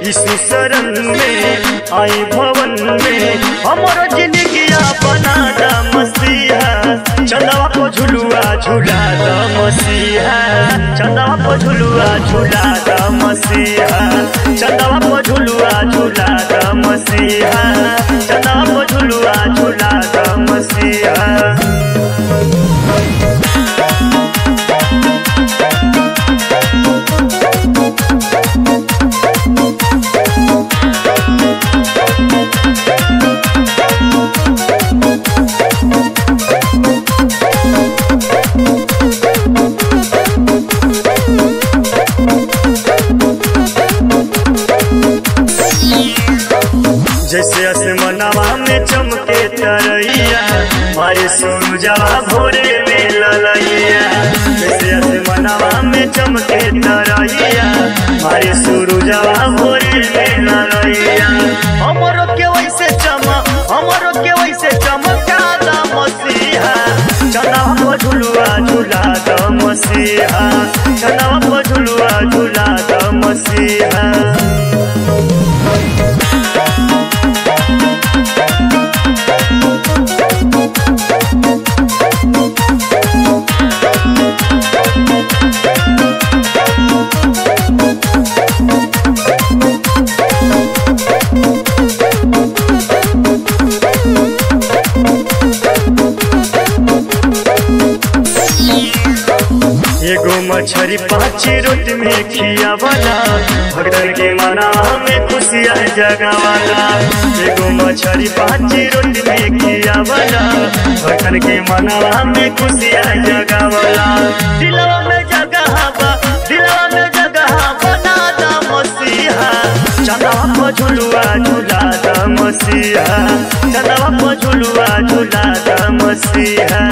यीशु शरण में आई भवन में हमारा जिंदगी बना दा मसीहा। चंदवा को झुलुआ झूला दा मसीहा, चंदवा को झुलुआ झूला दा मसीहा, चंदवा को झुलुआ झूला दा मसीहा, चंदवा को झुलुआ झूला दा मसीहा। जैसे आसमानवा में चमके तरैया, मारे सूरजवा भोरे में ललैया। जैसे आसमानवा में चमके तरैया, मारे सूरजवा भोरे में ललैया। हमरो के वैसे चमक, हमरो के वैसे चमका दा मसीहा। चंदवा को झुलुआ झूला दा मसीहा, चंदवा को झुलुआ झूला दा मसीहा। एगो मछरी 5 रोटी में खियावाला, भगतन के मना में खुशियाँ जगावाला। एगो मछरी 5 रोटी में खियावाला, भगतन के मना में खुशियाँ जगावाला। दिलवा में जगह बा, दिलवा में जगह बना दा मसीहा। चंदवा को झुलुआ झूला दा मसीहा, चंदवा को झुलुआ झूला दा मसीहा।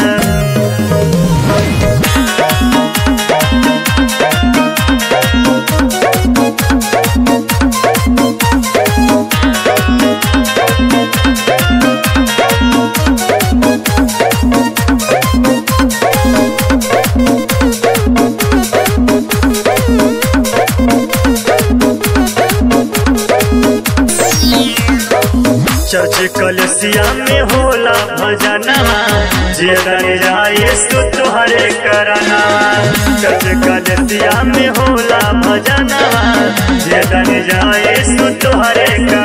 चर्च कलसिया में होला भजनवा, जेतने जाए सो तुहरे करनवा। चर्च कलसिया में होला भजनवा, जेतने जाए सो तुहरे करनवा।